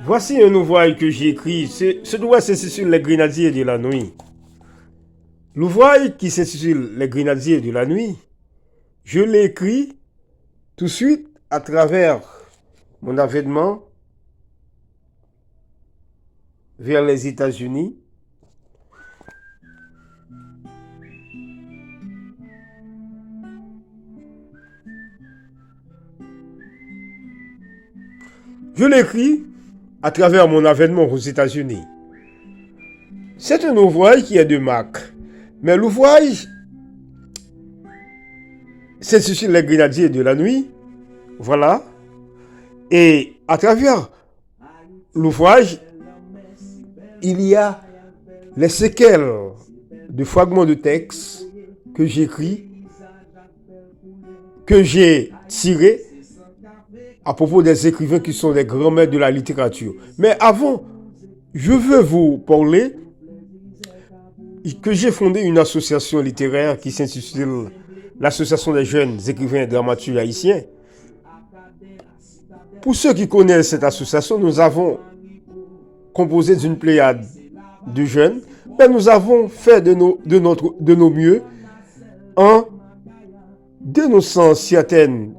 Voici un ouvrage que j'ai écrit. Ce doigt s'intitule Les Grenadiers de la nuit. L'ouvrage qui s'intitule Les Grenadiers de la nuit, je l'ai écrit tout de suite à travers mon avènement vers les États-Unis. Je l'ai écrit à travers mon avènement aux États-Unis. C'est un ouvrage qui est de Mac. Mais l'ouvrage s'intitule Les Grenadiers de la nuit. Voilà. Et à travers l'ouvrage, il y a les séquelles de fragments de texte que j'écris, que j'ai tirés à propos des écrivains qui sont des grands maîtres de la littérature. Mais avant, je veux vous parler que j'ai fondé une association littéraire qui s'intitule l'Association des jeunes écrivains et dramaturges haïtiens. Pour ceux qui connaissent cette association, nous avons composé d'une pléiade de jeunes, mais nous avons fait de nos mieux en dénonçant certaines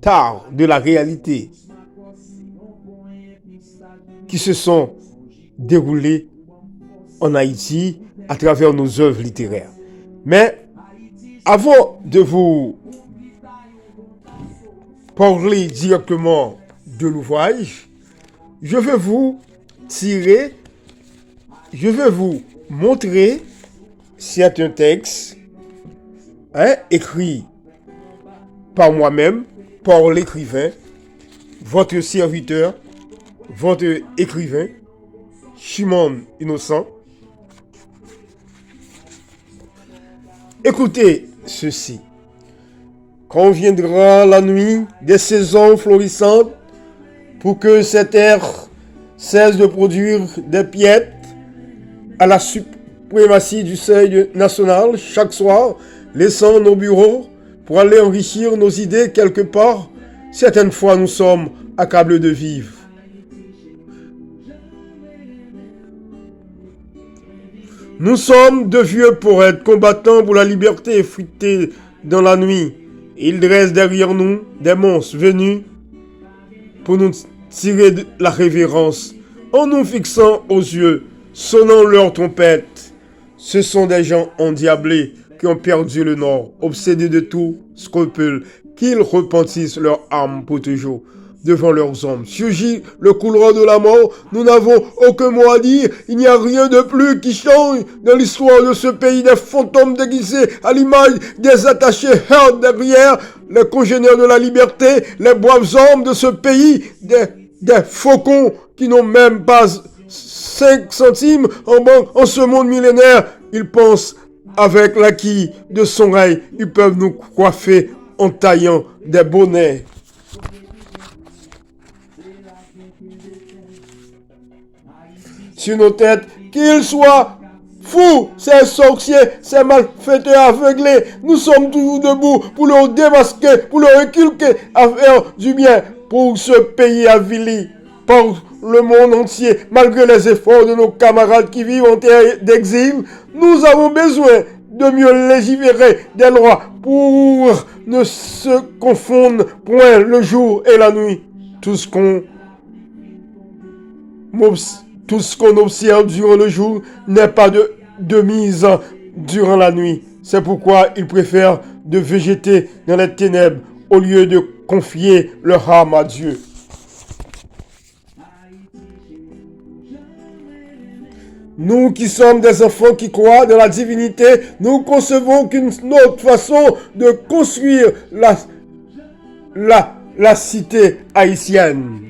tares de la réalité qui se sont déroulées en Haïti à travers nos œuvres littéraires. Mais avant de vous parler directement de l'ouvrage, je vais vous montrer certains textes écrits par moi-même, par l'écrivain, votre serviteur, votre écrivain, Shimon Innocent. Écoutez ceci. Quand viendra la nuit des saisons florissantes, pour que cette ère cesse de produire des piètres à la suprématie du seuil national chaque soir, laissant nos bureaux pour aller enrichir nos idées quelque part, certaines fois nous sommes accablés de vivre. Nous sommes de vieux poètes combattant pour la liberté fruitée dans la nuit. Ils dressent derrière nous des monstres venus pour nous tirer de la révérence en nous fixant aux yeux, sonnant leurs trompettes. Ce sont des gens endiablés qui ont perdu le nord, obsédés de tout scrupule, qu'ils repentissent leur âme pour toujours. Devant leurs hommes surgit le couloir de la mort. Nous n'avons aucun mot à dire. Il n'y a rien de plus qui change dans l'histoire de ce pays. Des fantômes déguisés à l'image des attachés hurlent derrière les congénères de la liberté, les braves hommes de ce pays, des faucons qui n'ont même pas 5 centimes en banque en ce monde millénaire. Ils pensent avec l'acquis de son règne, ils peuvent nous coiffer en taillant des bonnets. Sur nos têtes, qu'ils soient fous, ces sorciers, ces malfaiteurs aveuglés, nous sommes toujours debout pour leur démasquer, pour leur inculquer à faire du bien pour ce pays avili par le monde entier. Malgré les efforts de nos camarades qui vivent en terre d'exil, nous avons besoin de mieux légiférer des lois pour ne se confondre point le jour et la nuit. Tout ce qu'on observe durant le jour n'est pas de mise durant la nuit. C'est pourquoi ils préfèrent de végéter dans les ténèbres au lieu de confier leur âme à Dieu. Nous qui sommes des enfants qui croient dans la divinité, nous concevons qu'une autre façon de construire la cité haïtienne.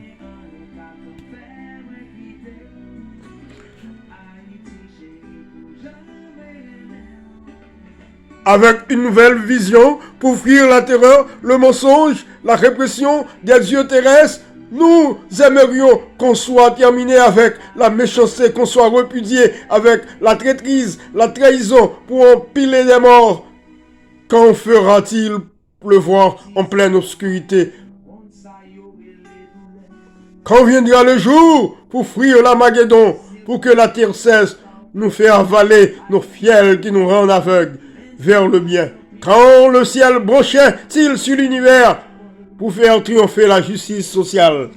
Avec une nouvelle vision pour fuir la terreur, le mensonge, la répression des dieux terrestres, nous aimerions qu'on soit terminé avec la méchanceté, qu'on soit repudié avec la traîtrise, la trahison pour empiler des morts. Quand fera-t-il pleuvoir en pleine obscurité? Quand viendra le jour pour fuir l'Armageddon, pour que la terre cesse, nous faire avaler nos fiels qui nous rendent aveugles vers le bien. Quand le ciel branchait-il sur l'univers pour faire triompher la justice sociale?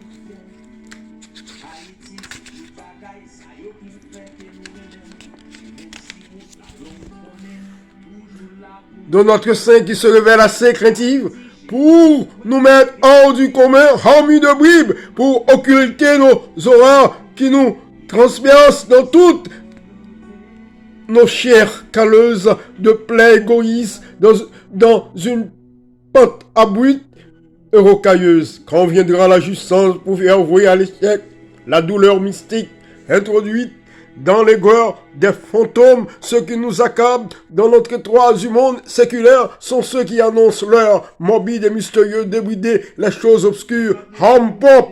De notre sein qui se révèle assez craintive pour nous mettre hors du commun, armés de bribes, pour occulter nos horreurs qui nous transpercent dans toutes nos chairs calleuses de plaies égoïstes, dans une pente abrupte et rocailleuse. Quand viendra la justice pour faire vouer à l'échec la douleur mystique introduite dans les gorges des fantômes, ceux qui nous accablent dans notre étroit du monde séculaire sont ceux qui annoncent leur morbide et mystérieux débridé les choses obscures, home pop,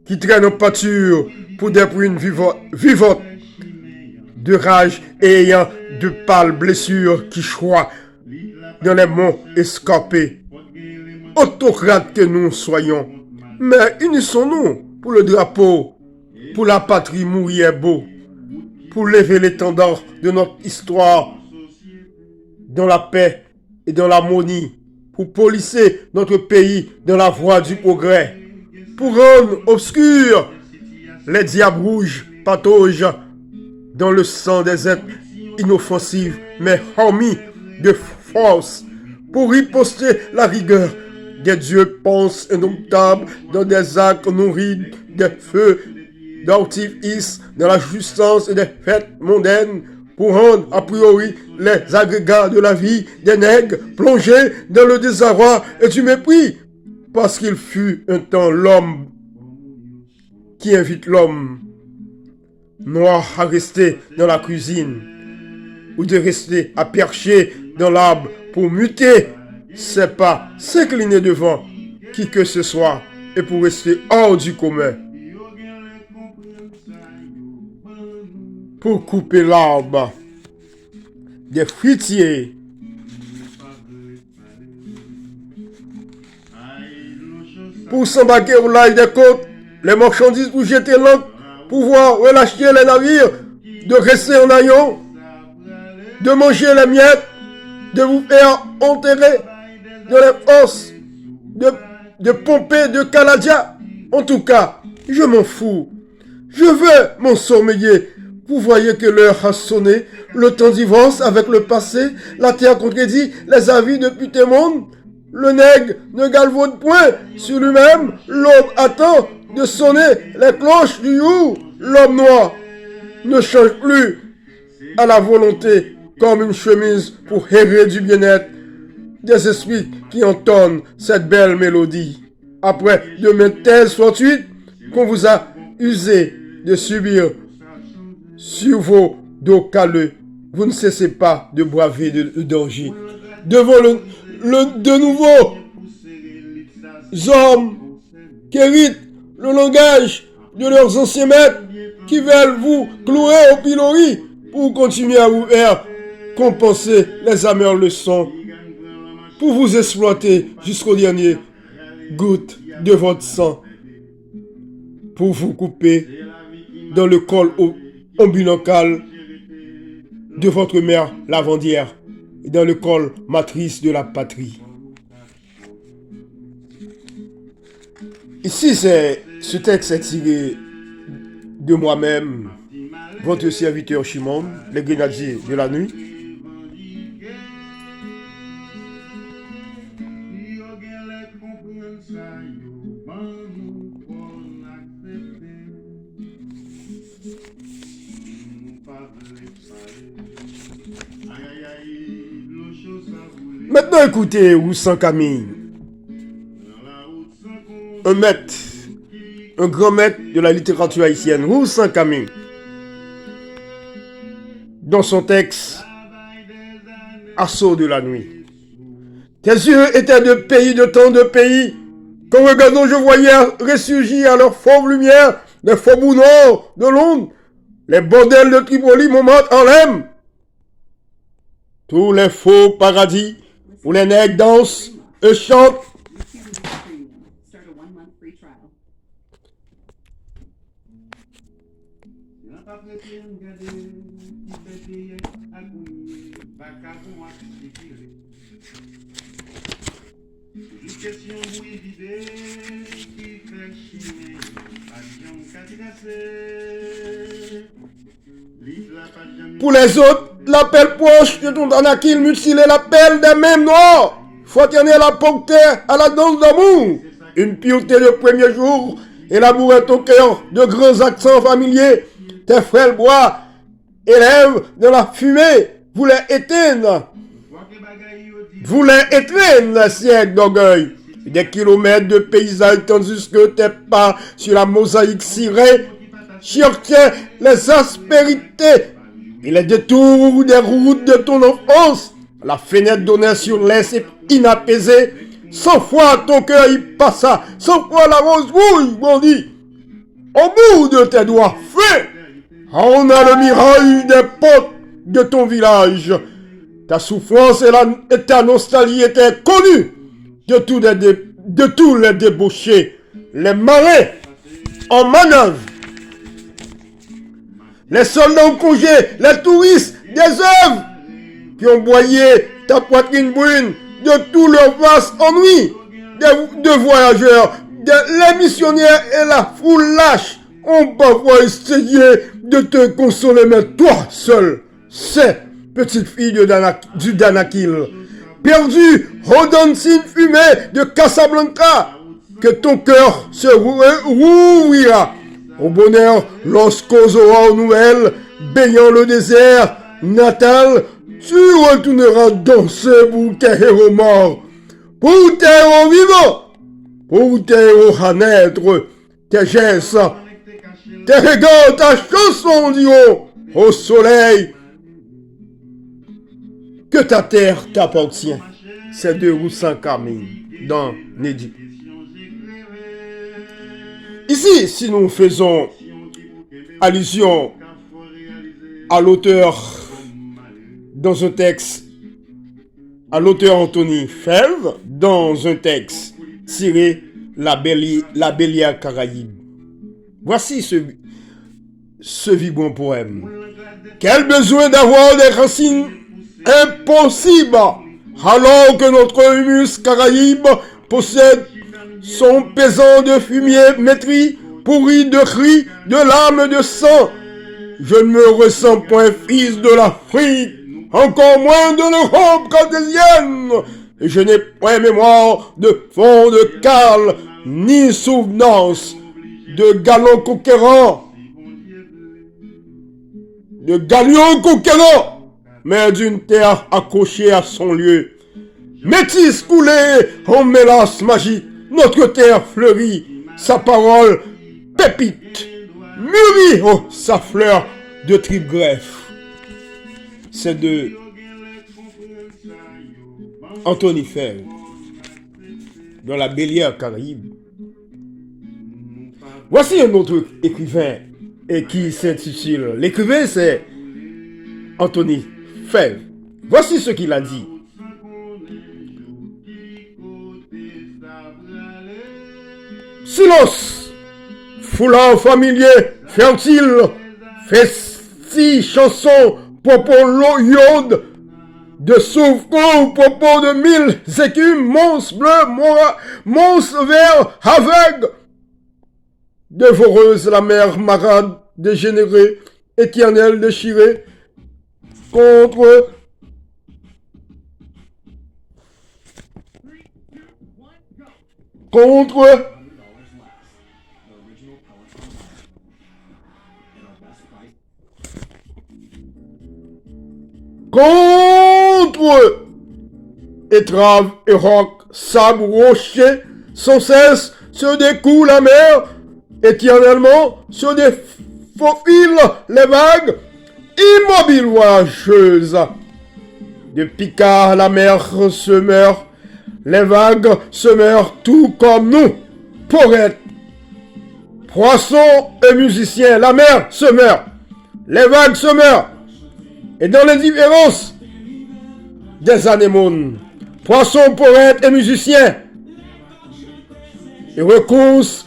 qui traînent en pâture pour des bruines vivantes de rage et ayant de pâles blessures qui choient dans les monts escarpés. Autocrates que nous soyons, mais unissons-nous pour le drapeau, pour la patrie mourir beau, pour lever l'étendard de notre histoire dans la paix et dans l'harmonie, pour polisser notre pays dans la voie du progrès, pour rendre obscurs les diables rouges patauges dans le sang des êtres inoffensifs, mais armés de force, pour riposter la rigueur des dieux pensent indomptables dans des actes nourris des feux d'artifice, dans la justice et des fêtes mondaines, pour rendre a priori les agrégats de la vie des nègres plongés dans le désarroi et du mépris, parce qu'il fut un temps l'homme qui invite l'homme noir à rester dans la cuisine, ou de rester à percher dans l'arbre pour muter, c'est pas s'incliner devant qui que ce soit et pour rester hors du commun. Pour couper l'arbre des fruitiers, pour s'embarquer au large des côtes, les marchandises pour jeter l'ancre, pour pouvoir relâcher les navires, de rester en haillons, de manger les miettes, de vous faire enterrer de les forces, de pomper de Caladia. En tout cas, je m'en fous. Je veux m'en sommeiller. Vous voyez que l'heure a sonné, le temps divorce avec le passé, la terre contredit les avis depuis tes mondes. Le nègre ne galvaude point sur lui-même, l'homme attend de sonner les cloches du jour. L'homme noir ne change plus à la volonté comme une chemise pour errer du bien-être des esprits qui entonnent cette belle mélodie. Après de maintes thèses fortuites qu'on vous a usé de subir sur vos dos calleux, vous ne cessez pas de braver le danger. Devant de nouveaux hommes qui héritent le langage de leurs anciens maîtres, qui veulent vous clouer au pilori pour continuer à vous faire compenser les amères leçons, pour vous exploiter jusqu'au dernier goutte de votre sang, pour vous couper dans le col ombilical de votre mère lavandière et dans le col matrice de la patrie. Ici, ce texte est tiré de moi-même, votre serviteur Shimon, les grenadiers de la nuit. Maintenant, écoutez Roussan Camille, un maître, un grand maître de la littérature haïtienne, Roussan Camille, dans son texte Assaut de la nuit. Tes yeux étaient de pays, de tant de pays, qu'en regardant je voyais ressurgir à leur fauve lumière les faubourgs noirs de Londres, les bordels de Tripoli, Montmartre, Harlem. Tous les faux paradis où les nègres dansent et chantent. Pour les autres, l'appel proche de ton Danakil mutilé l'appel des mêmes noirs. Faut tenir la portée à la danse d'amour. Une pureté de premier jour, élaborer ton cœur de grands accents familiers. Tes frêles bois élèvent de la fumée, voulaient éteindre les siècles d'orgueil. Des kilomètres de paysage tandis que tes pas sur la mosaïque cirée cherchaient les aspérités et les détours des routes de ton enfance. La fenêtre donnait sur l'est inapaisé. 100 fois ton cœur y passa, 100 fois la rose rouge bondit. Au bout de tes doigts faits, on a le mirage des portes de ton village. Ta souffrance et ta nostalgie étaient connues de tous les débauchés, les marins en manœuvre, les soldats en congé, les touristes des œuvres qui ont broyé ta poitrine brune de tout leur vaste ennui, de voyageurs, les missionnaires et la foule lâche ont parfois essayé de te consoler, mais toi seul, c'est petite fille du Danakil, perdue au dancing fumé de Casablanca, que ton cœur se rouvrira au bonheur lorsqu'aux aurores nouvelles, baignant le désert natal, tu retourneras danser pour tes héros morts, pour tes héros vivants, pour tes héros à naître, tes gestes, tes regards, ta chanson diront au soleil que ta terre t'appartient. C'est de Roussan Carmine dans Nédi. Ici, si nous faisons allusion à l'auteur dans un texte, à l'auteur Anthony Fèvre, dans un texte tiré La Bélière Caraïbe. Voici ce vibrant poème. Quel besoin d'avoir des racines impossibles, alors que notre humus Caraïbe possède son pesant de fumier maîtris, pourri de cris, de larmes, de sang. Je ne me ressens point fils de l'Afrique, encore moins de l'Europe cartésienne. Et je n'ai point mémoire de fond de cale, ni souvenance de galons conquérants, mais d'une terre accrochée à son lieu. Métis coulée en mélasse magique, notre terre fleurit, sa parole pépite, mûrit sa fleur de triglyphe. C'est de Anthony Fèvre, dans La Bélière Caraïbe. Voici un autre écrivain et qui s'intitule. L'écrivain, c'est Anthony Fèvre. Voici ce qu'il a dit. Silence, foulard familier, fertile, festi chanson, propos yode, de souffle, propos de 1000 écumes, monstres bleus, monstres verts, aveugles, dévoreuse la mer marade, dégénérée, éternelle déchirée, contre étrave et roc, sable, rocher, sans cesse se découle la mer, éternellement se défaufilent les vagues, immobiles voyageuses. De Picard, la mer se meurt, les vagues se meurent tout comme nous, poètes, poissons et musiciens, la mer se meurt, les vagues se meurent, et dans l'indifférence des anémones, poissons, poètes et musiciens. Les recousses,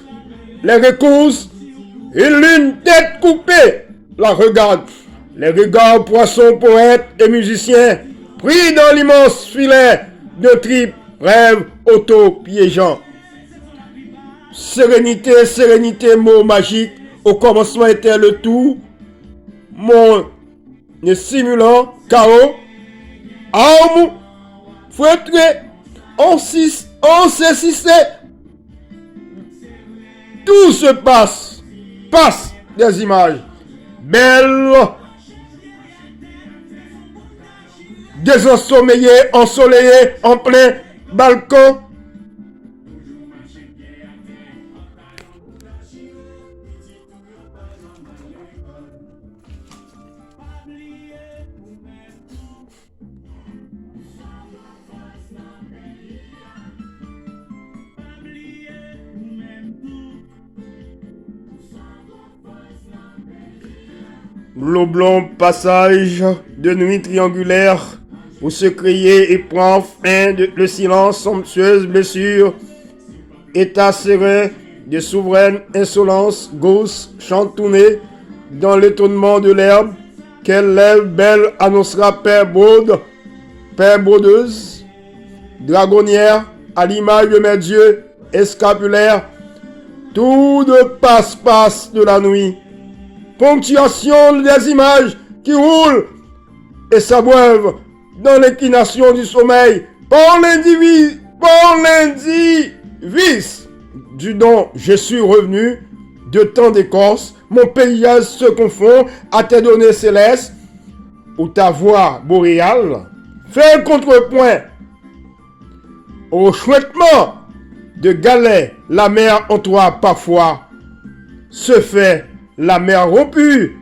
et l'une tête coupée la regarde. Les regards, poissons, poètes et musiciens, pris dans l'immense filet de tripes, rêve auto-piégeant. Sérénité, sérénité, mot magique, au commencement était le tout, mon simulant, chaos, arme, feutré, on s'assistait. Tout se passe des images belles, des ensommeillés, ensoleillés, en plein balcon. L'oblong passage de nuit triangulaire où se criait et prend fin le silence, somptueuse blessure, état serein de souveraine insolence, gauche chantournée dans l'étonnement de l'herbe, quelle lèvre belle annoncera Père Baudeuse, dragonnière, à l'image de mes dieux, escapulaire, tout de passe-passe de la nuit. Ponctuation des images qui roulent et s'aboivent dans l'inclination du sommeil par l'indivice du don. Je suis revenu de temps d'écorce, mon paysage se confond à tes données célestes ou ta voix boréale fait le contrepoint au chouettement de galets. La mer en toi parfois se fait la mer rompue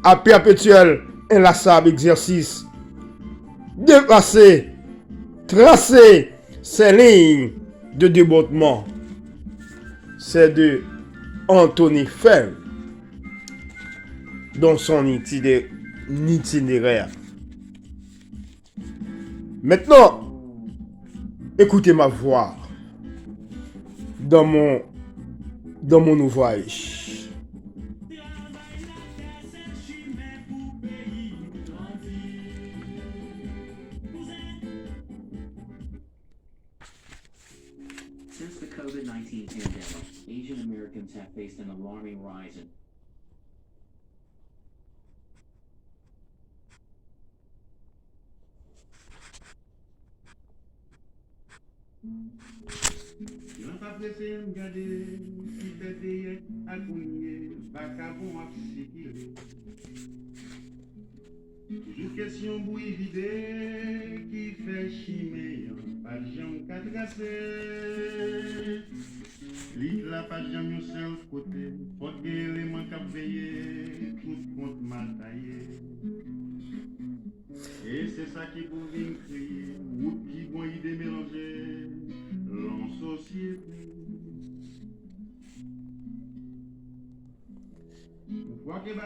à perpétuel inlassable exercice. Tracer ces lignes de débordement. C'est de Anthony Fell dans son itinéraire. Maintenant, écoutez ma voix dans mon ouvrage. Since the COVID-19 pandemic, Asian Americans have faced an alarming rise in Toujours question bouillie vidée qui fait chimer, pas de jambes qu'à tracer. Lit la pas de jambes seul côté, faut que l'élément qu'a veillé, tout compte mal taillé. Et c'est ça qui vous vient crier, ou qui vont idée mélanger, l'en société.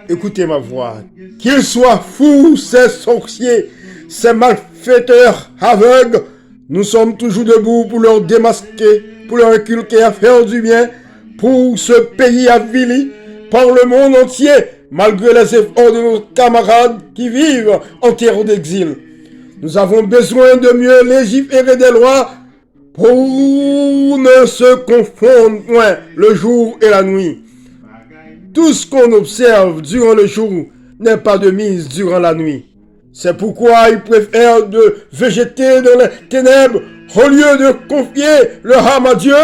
Écoutez ma voix. Qu'ils soient fous, ces sorciers, ces malfaiteurs aveugles, nous sommes toujours debout pour leur démasquer, pour leur inculquer à faire du bien, pour ce pays avili par le monde entier, malgré les efforts de nos camarades qui vivent en terre d'exil. Nous avons besoin de mieux légiférer des lois pour ne se confondre point le jour et la nuit. Tout ce qu'on observe durant le jour n'est pas de mise durant la nuit. C'est pourquoi ils préfèrent de végéter dans les ténèbres au lieu de confier leur âme à Dieu.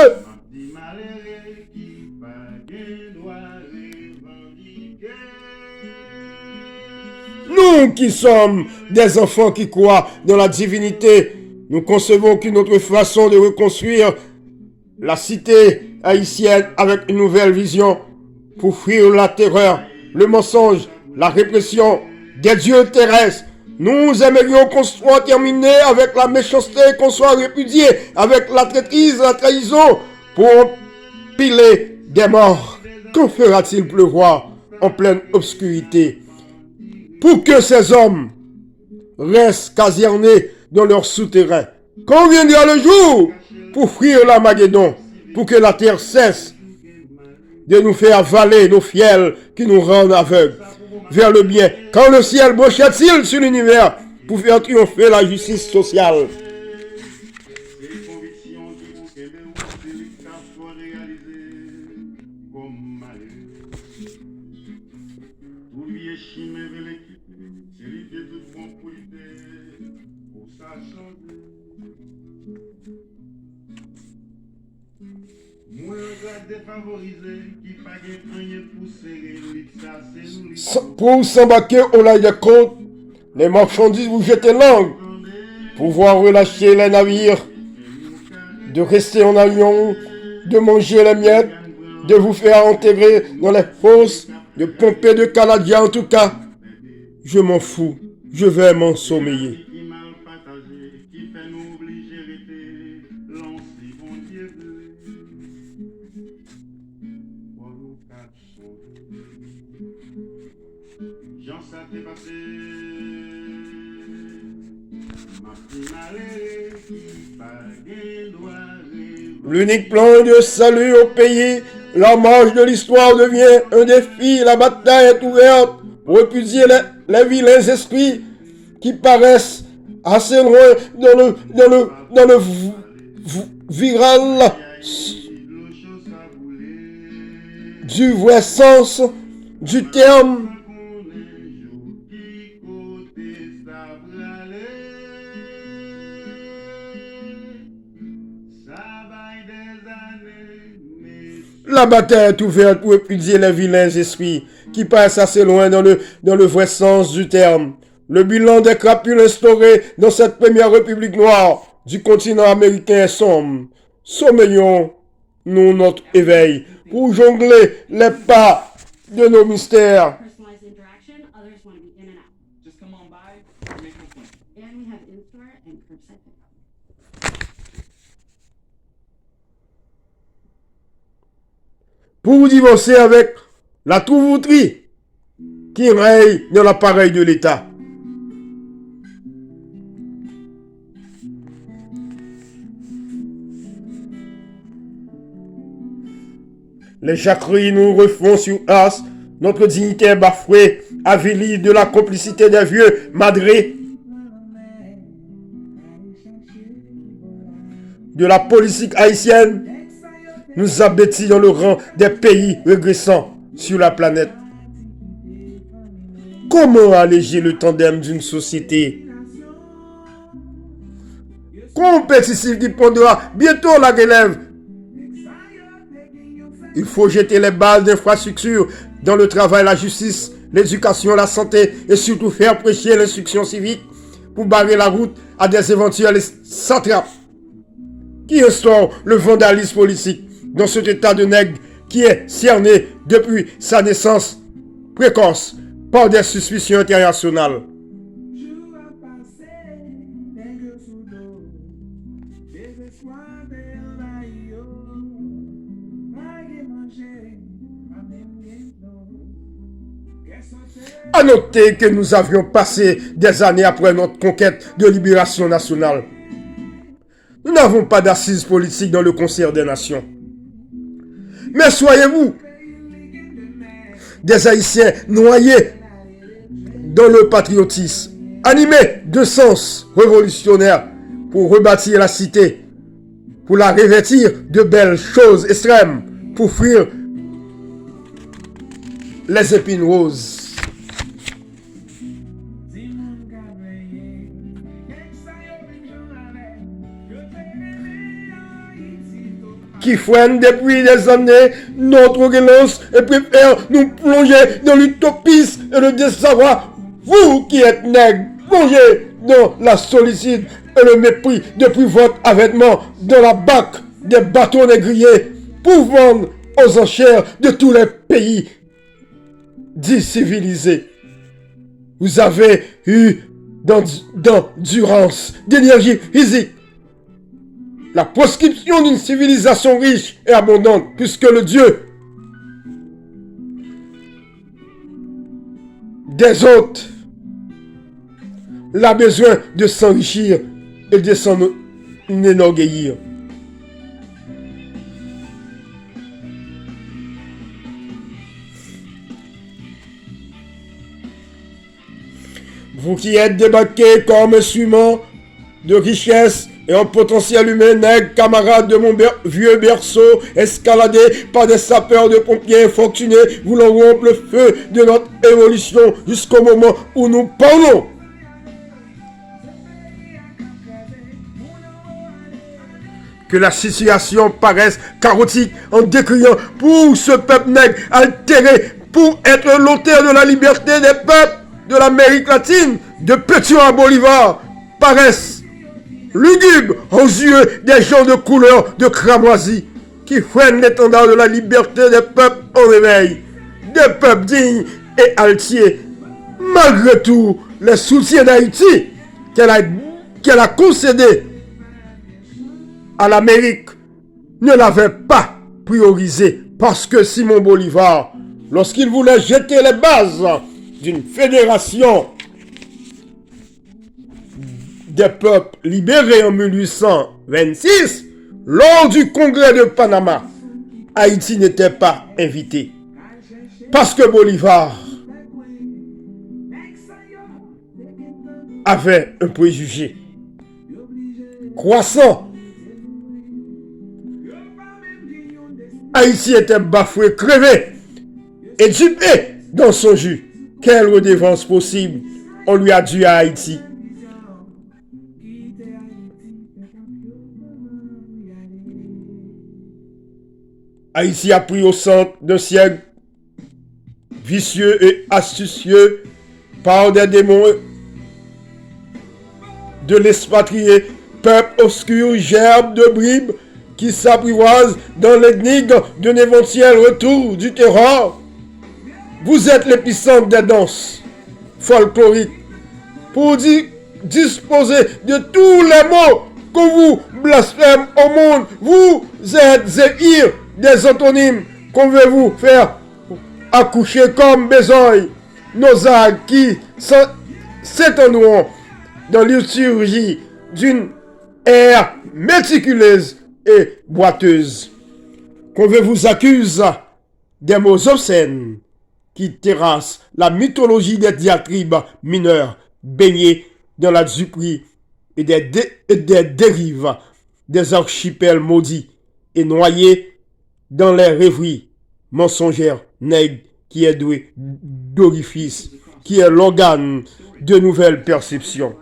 Nous qui sommes des enfants qui croient dans la divinité, nous concevons qu'une autre façon de reconstruire la cité haïtienne avec une nouvelle vision pour fuir la terreur, le mensonge, la répression des dieux terrestres. Nous aimerions qu'on soit terminé avec la méchanceté, qu'on soit répudié avec la traîtrise, la trahison, pour empiler des morts. Quand fera-t-il pleuvoir en pleine obscurité? Pour que ces hommes restent casernés dans leur souterrain, Quand viendra le jour pour fuir l'Armageddon, pour que la terre cesse de nous faire avaler nos fiels qui nous rendent aveugles vers le bien. Quand le ciel brochette-t-il sur l'univers pour faire triompher la justice sociale? Ces convictions qui vous aiment, c'est les cas soit réalisés comme malheur. Oubliez chimé avec l'équipe, c'est l'idée de bon pour l'idée, pour ça changer. Moi, regarde défavorisé, qui pas rien pour serrer, ça c'est nous. Pour s'embarquer au lac de côte, les marchandises vous jettent langue. Pouvoir relâcher les navires, de rester en avion, de manger les miettes, de vous faire intégrer dans les fosses, de pomper de Canadiens en tout cas. Je m'en fous, je vais m'ensommeiller. Qui mal partagé, qui fait nous obliger rester, lancer bon Dieu. Pour nous quatre Jean ça t'est passé. Ma finale qui pague doit L'unique plan de salut au pays, la marche de l'histoire devient un défi, la bataille est ouverte pour répudier les vilains esprits qui paraissent assez loin dans le viral du vrai sens du terme. La bataille est ouverte pour épuiser les vilains esprits qui passent assez loin dans le vrai sens du terme. Le bilan des crapules instaurées dans cette première république noire du continent américain est sombre. Sommeillons-nous notre éveil pour jongler les pas de nos mystères. Personalized interaction, others want to be in and out. Just come on by, we're making a point. And we have in-store and curbside pickup. Pour divorcer avec la trouvouterie qui règne dans l'appareil de l'État. Les jacqueries nous refont sur as, notre dignité est bafouée, avilie de la complicité des vieux madrés, de la politique haïtienne, nous abattit dans le rang des pays régressants sur la planète. Comment alléger le tandem d'une société compétitive qui prendra bientôt la relève? Il faut jeter les bases d'infrastructures dans le travail, la justice, l'éducation, la santé et surtout faire prêcher l'instruction civique pour barrer la route à des éventuels satrapes qui instaurent le vandalisme politique dans cet état de nègre qui est cerné depuis sa naissance précoce par des suspicions internationales. À noter que nous avions passé des années après notre conquête de libération nationale. Nous n'avons pas d'assises politiques dans le concert des nations. Mais soyez-vous des Haïtiens noyés dans le patriotisme, animés de sens révolutionnaire pour rebâtir la cité, pour la revêtir de belles choses extrêmes, pour fuir les épines roses. Qui freinent depuis des années notre relance et préfèrent nous plonger dans l'utopisme et le désarroi. Vous qui êtes nègres, plongez dans la solitude et le mépris depuis votre avènement dans la bac des bateaux négriers pour vendre aux enchères de tous les pays dits civilisés. Vous avez eu d'endurance, d'énergie physique, la proscription d'une civilisation riche et abondante, puisque le Dieu des autres a besoin de s'enrichir et de s'en enorgueillir. Vous qui êtes débarqués comme instrument de richesse et en potentiel humain, nègres, camarades de mon vieux berceau, escaladés par des sapeurs de pompiers infortunés, voulant rompre le feu de notre évolution jusqu'au moment où nous parlons. Que la situation paraisse chaotique en décriant pour ce peuple nègre altéré pour être l'auteur de la liberté des peuples de l'Amérique latine, de Pétion à Bolivar, paraissent lugubres aux yeux des gens de couleur de cramoisie qui freinent l'étendard de la liberté des peuples en réveil, des peuples dignes et altiers. Malgré tout, les soutiens d'Haïti qu'elle a concédés à l'Amérique ne l'avaient pas priorisé parce que Simon Bolivar, lorsqu'il voulait jeter les bases d'une fédération des peuples libérés en 1826, lors du congrès de Panama, Haïti n'était pas invité. Parce que Bolivar avait un préjugé croissant. Haïti était bafoué, crevé et dupé dans son jus. Quelle redevance possible on lui a dû à Haïti. Haïti a pris au centre d'un siècle vicieux et astucieux par des démons de l'expatrié, peuple obscur, gerbe de bribes qui s'apprivoise dans l'énigme d'un éventuel retour du terror. Vous êtes l'épicentre des danses folkloriques pour disposer de tous les mots que vous blasphème au monde. Vous êtes zéphyr des antonymes qu'on veut vous faire accoucher comme besogne. Nos âges qui s'étonneront dans l'usurgie d'une ère méticuleuse et boiteuse. Qu'on veut vous accuse des mots obscènes qui terrassent la mythologie des diatribes mineurs baignés dans la duperie et des dérives des archipels maudits et noyés dans les rêveries mensongères nègres qui est doué d'orifice, qui est l'organe de nouvelles perceptions.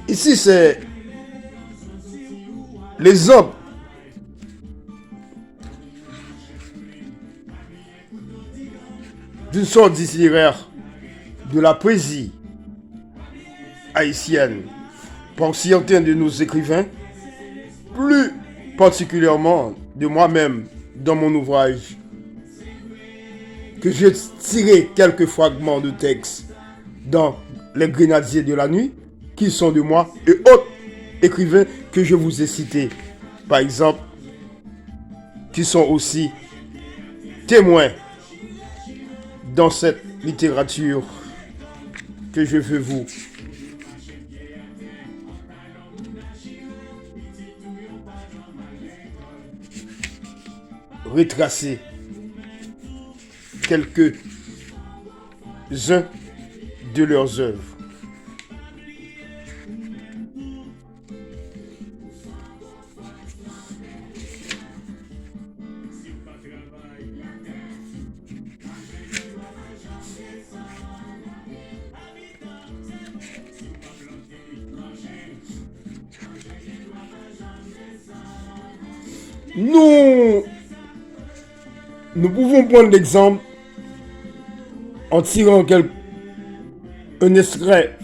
Ici, c'est l'exemple d'une sorte d'itinéraire de la poésie haïtienne par certains de nos écrivains, plus particulièrement de moi-même dans mon ouvrage, que j'ai tiré quelques fragments de texte dans Les Grenadiers de la Nuit, qui sont de moi, et autres écrivains que je vous ai cités, par exemple, qui sont aussi témoins dans cette littérature que je veux vous retracer quelques-uns de leurs œuvres. Nous pouvons prendre l'exemple en tirant un extrait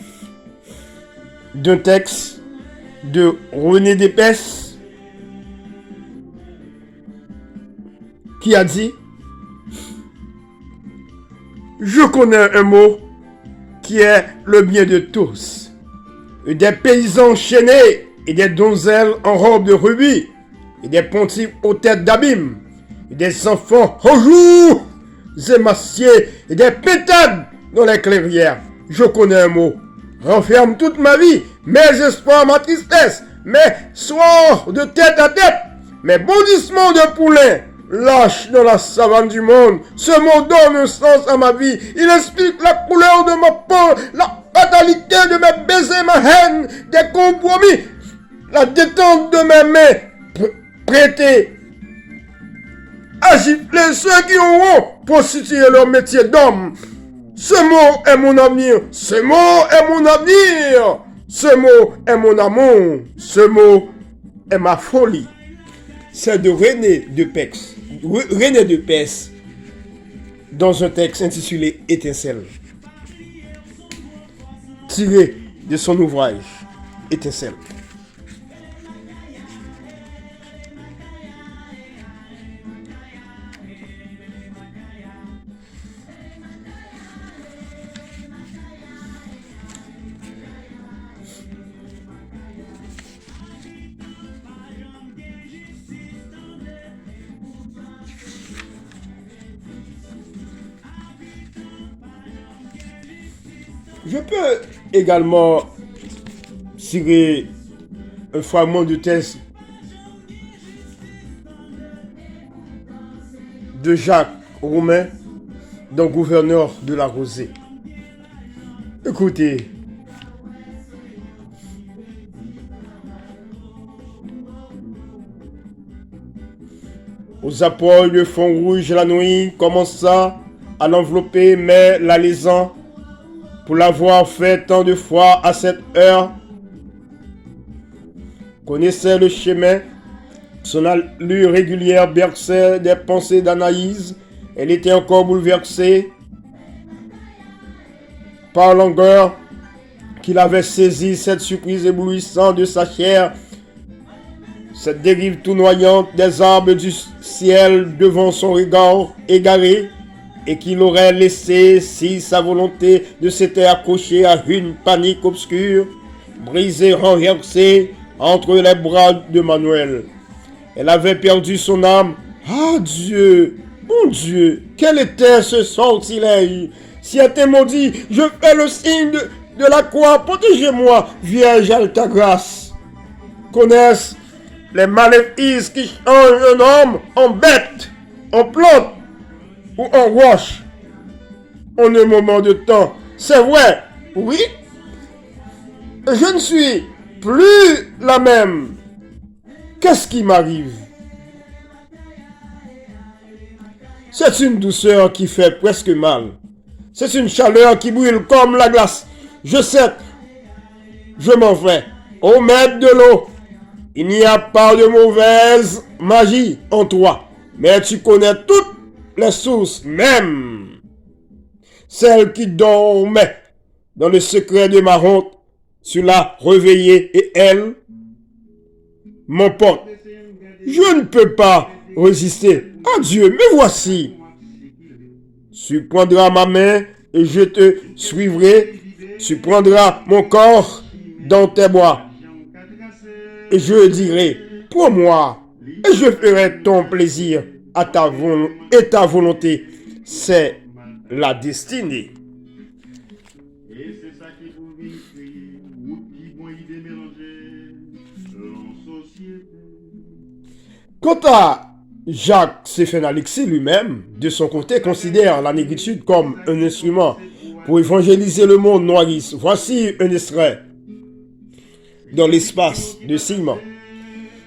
d'un texte de René Dépès qui a dit: je connais un mot qui est le bien de tous. Et des paysans chaînés et des donzelles en robe de rubis et des pontifes aux têtes d'abîme et des enfants aux joues émaciés et des pétades dans les clairières. Je connais un mot. Renferme toute ma vie, mes espoirs, ma tristesse, mes soirs de tête à tête, mes bondissements de poulain, lâche dans la savane du monde. Ce mot donne un sens à ma vie. Il explique la couleur de ma peau, la fatalité de mes baisers, ma haine, des compromis, la détente de mes mains prêtées à gifler ceux qui auront prostitué leur métier d'homme. Ce mot est mon avenir. Ce mot est mon avenir. Ce mot est mon amour. Ce mot est ma folie. C'est de René Dépès. René Dépès, dans un texte intitulé Étincelle, tiré de son ouvrage Étincelle. Je peux également tirer un fragment de texte de Jacques Roumain, dans Gouverneur de la Rosée. Écoutez. Aux approches de fond rouge, la nuit commença à l'envelopper, mais l'alaisant, pour l'avoir fait tant de fois à cette heure, connaissait le chemin. Son allure régulière berçait des pensées d'Anaïs. Elle était encore bouleversée par l'angoisse qu'il avait saisi, cette surprise éblouissante de sa chair, cette dérive tournoyante des arbres du ciel devant son regard égaré, et qu'il aurait laissé si sa volonté de s'était accrochée à une panique obscure, brisée, renversée entre les bras de Manuel. Elle avait perdu son âme. Ah Dieu, mon Dieu, quel était ce sortilège? Si elle était maudit, je fais le signe de la croix. Protégez-moi, Vierge à ta grâce. Connaissent les maléfices qui changent un homme en bête, en plante ou en roche en un moment de temps. C'est vrai, oui. Je ne suis plus la même. Qu'est-ce qui m'arrive? C'est une douceur qui fait presque mal. C'est une chaleur qui brûle comme la glace. Je sais, je m'en vais. Ô maître de l'eau, il n'y a pas de mauvaise magie en toi, mais tu connais toutes les sources, même celle qui dormait dans le secret de ma honte. Tu l'as réveillée et elle m'emporte. Je ne peux pas résister. Adieu, me voici. Tu prendras ma main et je te suivrai. Tu prendras mon corps dans tes bras. Et je dirai, prends-moi, et je ferai ton plaisir à ta volonté. C'est la destinée. Et c'est ça qui vous écrit, ou qui vont y démélanger en société. Quant à Jacques Stéphane Alexis lui-même, de son côté, considère la négritude comme un instrument pour évangéliser le monde noiriste. Voici un extrait dans l'espace de ciment.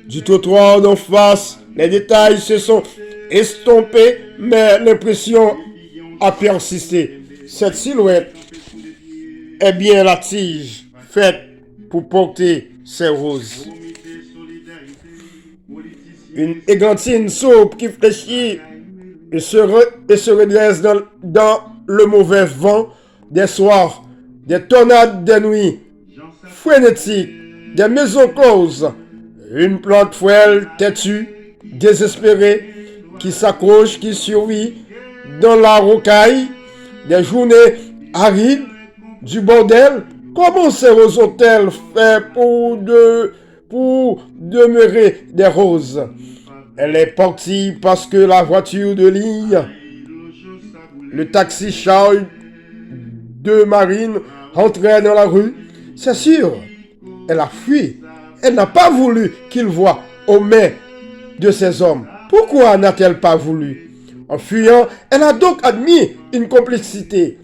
Du trottoir d'en face, les détails se sont estompés, mais l'impression a persisté. Cette silhouette est bien la tige faite pour porter ces roses. Comité solidarité, politicien Une églantine souple qui fléchit et se redresse dans le mauvais vent des soirs, des tornades des nuits frénétiques, des maisons closes. Une plante frêle, têtue, désespérée, qui s'accroche, qui survit dans la rocaille, des journées arides, du bordel. Comment ces roses ont-elles fait pour demeurer des roses? Elle est partie parce que la voiture de ligne, le taxi Charles de Marine rentrait dans la rue. C'est sûr, elle a fui. Elle n'a pas voulu qu'il voie aux mains de ces hommes. Pourquoi n'a-t-elle pas voulu? En fuyant, elle a donc admis une complicité,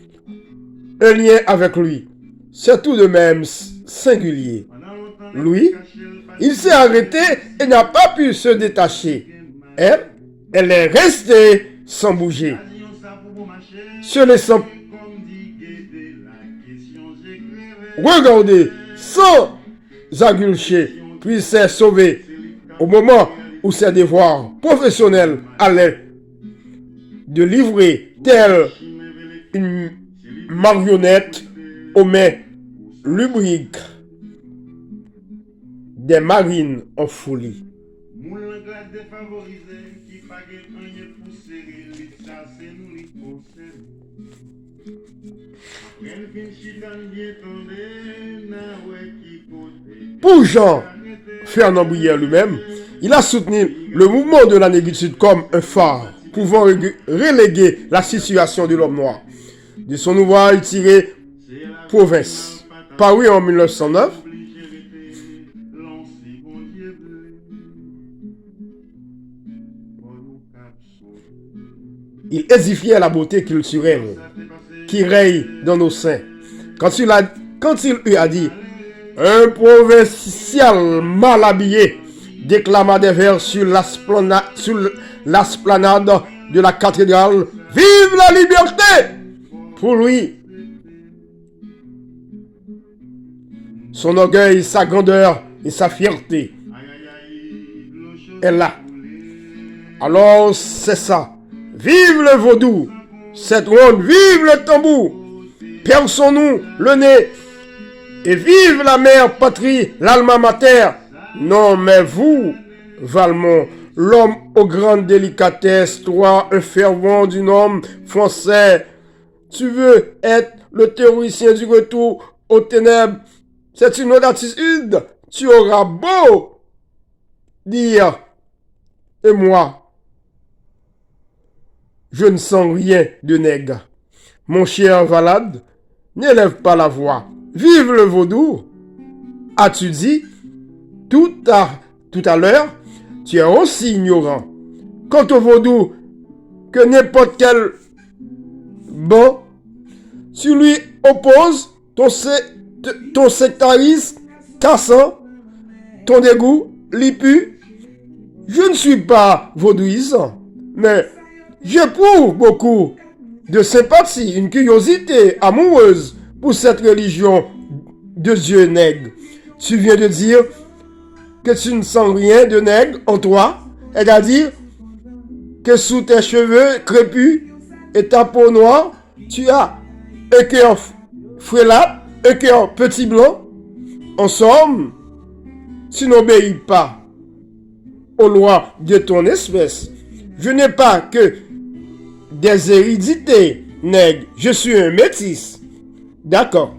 un lien avec lui. C'est tout de même singulier. Lui, il s'est arrêté et n'a pas pu se détacher. Elle est restée sans bouger, se laissant regarder sans agulcher, puis s'est sauvée au moment où ses devoirs professionnels allaient de livrer telle une marionnette aux mains lubriques des marines en folie. Pour Jean-Fernand Brière lui-même, il a soutenu le mouvement de la négritude comme un phare pouvant reléguer la situation de l'homme noir. De son ouvrage tiré Province, paru en 1909, il édifiait la beauté culturelle qui règne dans nos seins. Quand il lui a dit « Un provincial mal habillé déclama des vers sur l'esplanade de la cathédrale. Vive la liberté !» Pour lui, son orgueil, sa grandeur et sa fierté est là. Alors c'est ça. Vive le vaudou, cette ronde, vive le tambour. Perçons-nous le nez et vive la mère patrie, l'alma mater. Non mais vous, Valmont, l'homme aux grandes délicatesses, toi, un fervent du homme français, tu veux être le théoricien du retour aux ténèbres. C'est une attitude. Tu auras beau dire, et moi, je ne sens rien de nègre. Mon cher Valade, n'élève pas la voix. Vive le vaudou. As-tu dit, tout à l'heure, tu es aussi ignorant. Quant au vaudou, que n'importe quel bon, tu lui opposes ton sectarisme cassant, ton dégoût, lipu. Je ne suis pas vaudouisant, mais j'éprouve beaucoup de sympathie, une curiosité amoureuse pour cette religion de Dieu nègre. Tu viens de dire que tu ne sens rien de nègre en toi, c'est-à-dire que sous tes cheveux crépus et ta peau noire, tu as un cœur frélate, un cœur petit blanc. En somme, tu n'obéis pas aux lois de ton espèce. Je n'ai pas que des hérédités nègres. Je suis un métis. D'accord.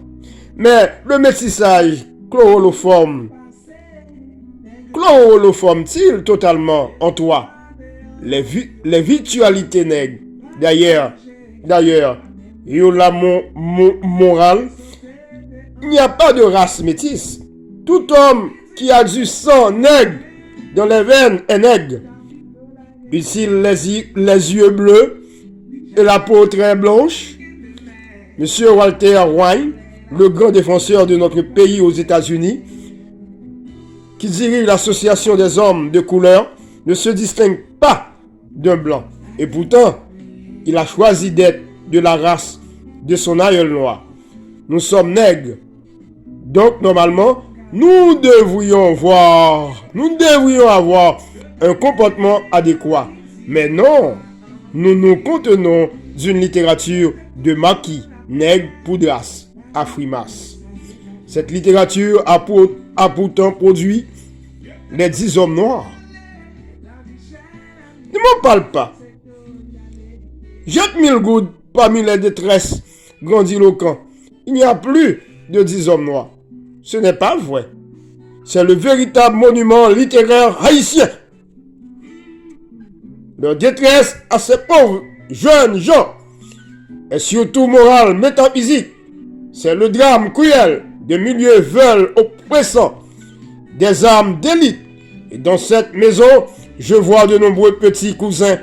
Mais le métissage chloroforme-t-il totalement en toi les virtualités nègres? D'ailleurs, il y a la morale. Il n'y a pas de race métisse. Tout homme qui a du sang nègre dans les veines est nègre. Ici, les yeux bleus et la peau très blanche. Monsieur Walter White, le grand défenseur de notre pays aux États-Unis, qui dirige l'association des hommes de couleur, ne se distingue pas d'un blanc. Et pourtant, il a choisi d'être de la race de son aïeul noir. Nous sommes nègres. Donc, normalement, nous devrions avoir un comportement adéquat. Mais non, nous nous contenons d'une littérature de maquis, nègres, poudras, afrimas. Cette littérature a pourtant produit les 10 hommes noirs. Ne m'en parle pas. Jette 1000 gouttes parmi les détresses grandiloquents. Il n'y a plus de 10 hommes noirs. Ce n'est pas vrai. C'est le véritable monument littéraire haïtien. Leur détresse à ces pauvres jeunes gens est surtout morale, métaphysique. C'est le drame cruel des milieux veulent oppressants, des âmes d'élite. Et dans cette maison, je vois de nombreux petits cousins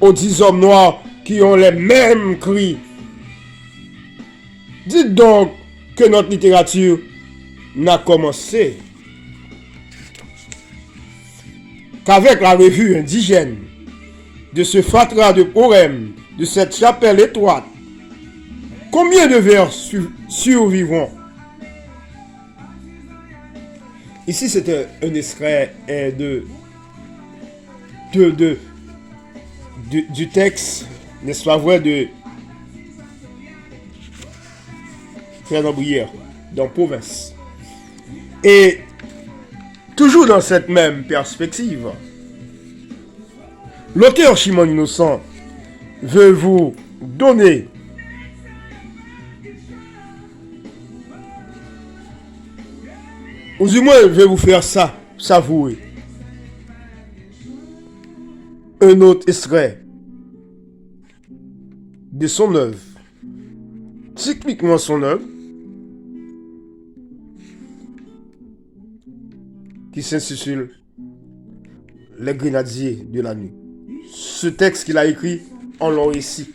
aux 10 hommes noirs qui ont les mêmes cris. Dites donc que notre littérature n'a commencé qu'avec la revue indigène, de ce fatras de poèmes, de cette chapelle étroite. Combien de vers survivront? Ici, c'était un extrait du texte, n'est-ce pas vrai, de Fernand Brière, dans Province. Et toujours dans cette même perspective, l'auteur Chimon Innocent veut vous donner ou du moins veut vous faire ça, savourer un autre extrait de son œuvre, typiquement son œuvre, qui s'intitule Les Grenadiers de la Nuit. Ce texte qu'il a écrit en long récit.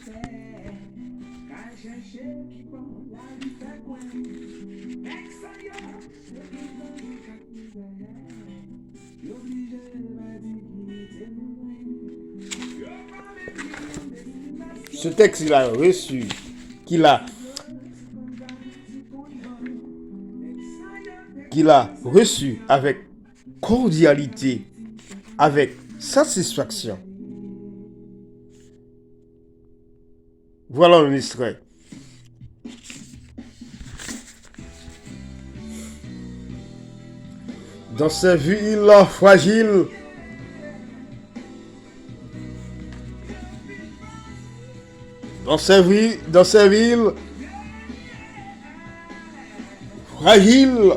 Ce texte qu'il a reçu, qu'il a reçu avec cordialité, avec satisfaction. Voilà un extrait. Dans ces villes fragiles, dans ces villes fragiles,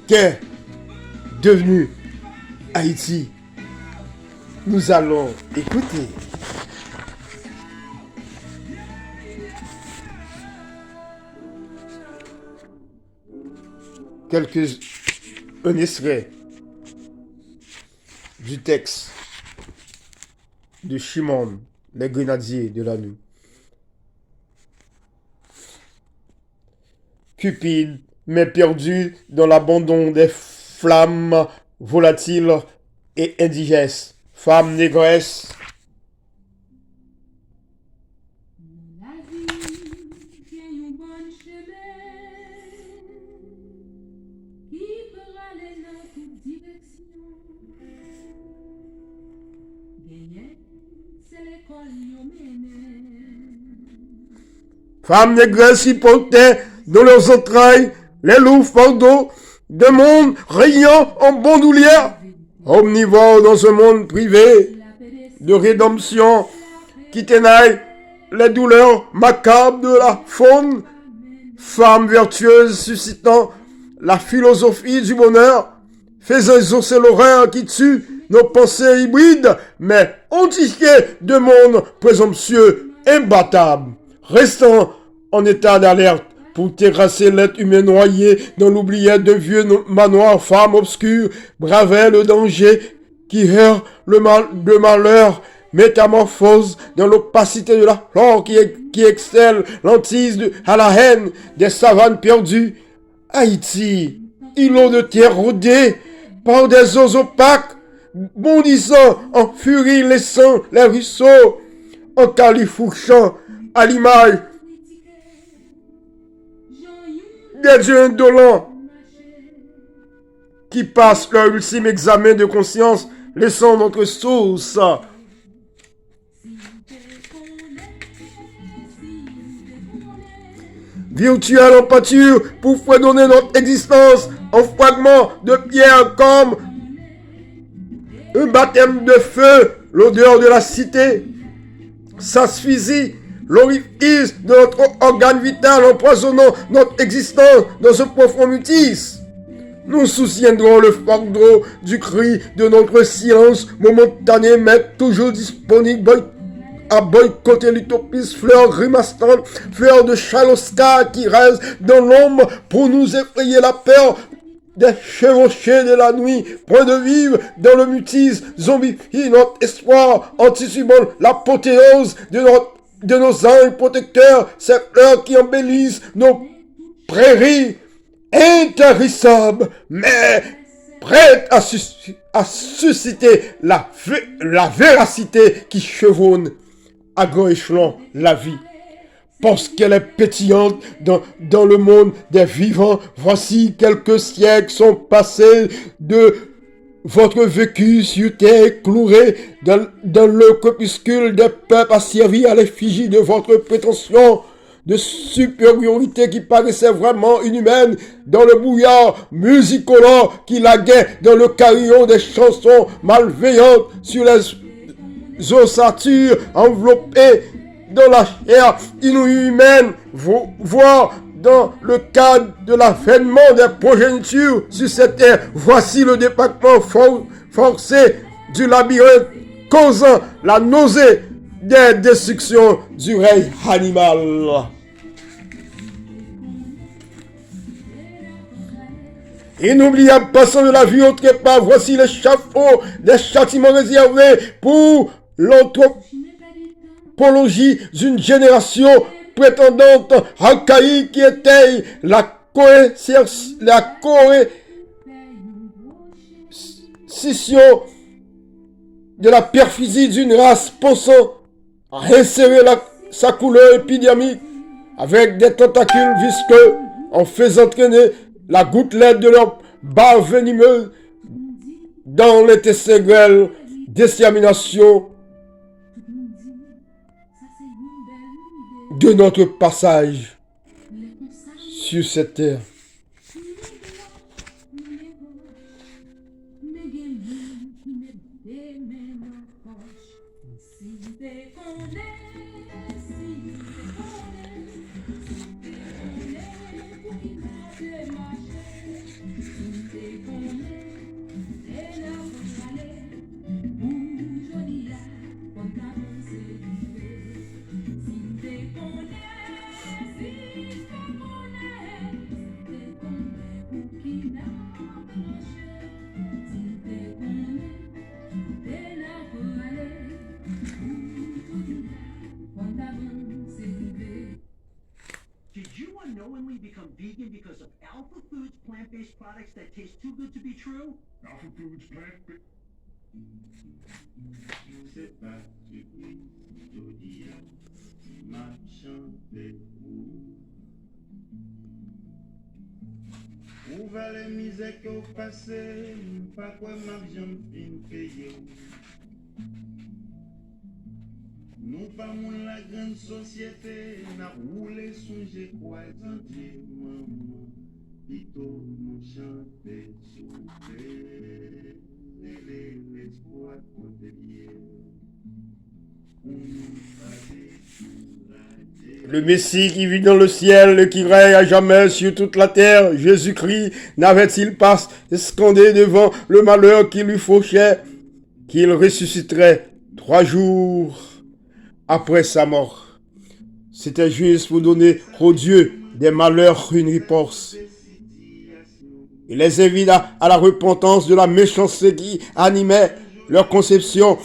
qu'est devenu Haïti, nous allons écouter un extrait du texte de Chimon, Les Grenadiers de la Nuit. Cupide m'est perdu dans l'abandon des flammes volatiles et indigestes. Femme négresse, La vie vient une bonne chemin qui peut aller dans toute direction. Gagner, c'est l'école yo mène. femme négresse y portaient dans leurs entrailles les loups fardeaux de monde rayant en bandoulière, omnivore dans ce monde privé de rédemption qui tenaille les douleurs macabres de la faune, femme vertueuse suscitant la philosophie du bonheur, faisant exaucer l'horreur qui tue nos pensées hybrides, mais entiquées de monde présomptueux, imbattable, restant en état d'alerte pour terrasser l'être humain noyé dans l'oubliette de vieux manoirs, femmes obscures, bravait le danger qui heurt le malheur, métamorphose dans l'opacité de la flore qui excelle l'antise à la haine des savanes perdues. Haïti, îlot de terre rodé par des eaux opaques, bondissant en furie, laissant les ruisseaux en califourchant à l'image des dieux indolents qui passent leur ultime examen de conscience, laissant notre source virtuelle en pâture pour fredonner notre existence en fragments de pierre comme un baptême de feu, l'odeur de la cité s'asphyxie l'orifice de notre organe vital, empoisonnant notre existence dans un profond mutisme. Nous soutiendrons le fardeau du cri de notre silence momentané, mais toujours disponible à boycotter l'utopiste fleur grimacante, fleur de Chaloska qui reste dans l'ombre pour nous effrayer la peur des chevauchés de la nuit, point de vivre dans le mutisme, zombifie notre espoir, anticipant l'apothéose de nos anges protecteurs, ces fleurs qui embellissent nos prairies intarissables, mais prêtes à susciter la véracité qui chevauche à grand échelon la vie. Parce qu'elle est pétillante dans le monde des vivants. Voici quelques siècles sont passés de votre vécu sur terre cloué dans le crépuscule des peuples asservis à l'effigie de votre prétention de supériorité qui paraissait vraiment inhumaine dans le brouillard musicolore qui laguait dans le carillon des chansons malveillantes sur les ossatures enveloppées dans la chair inhumaine, voire dans le cadre de l'avènement des progénitures sur cette terre. Voici le département forcé du labyrinthe causant la nausée des destructions du règne animal. Inoubliable passant de la vie autre part, voici l'échafaud des châtiments réservés pour l'anthropologie d'une génération prétendante archaïque qui étaye la coercition de la perfidie d'une race pensant à insérer sa couleur épidermique avec des tentacules visqueux en faisant traîner la gouttelette de leur barre venimeuse dans l'intégrale d'extermination de notre passage sur cette terre. Did you unknowingly become vegan because of Alpha Foods plant-based products that taste too good to be true? Alpha Foods plant-based. C'est pas Jodia, marchand des où va les misères que vous passez, pas quoi ma jambe fin payer. Nous pas moins la grande société, n'a roulé songer quoi entier, maman. Pito nous chanter, souffler, l'espoir côté bien. Le Messie qui vit dans le ciel et qui règne à jamais sur toute la terre, Jésus-Christ, n'avait-il pas scandé devant le malheur qui lui fauchait, qu'il ressusciterait 3 jours après sa mort? C'était juste pour donner aux dieux des malheurs une réponse. Il les invite à la repentance de la méchanceté qui animait leur conception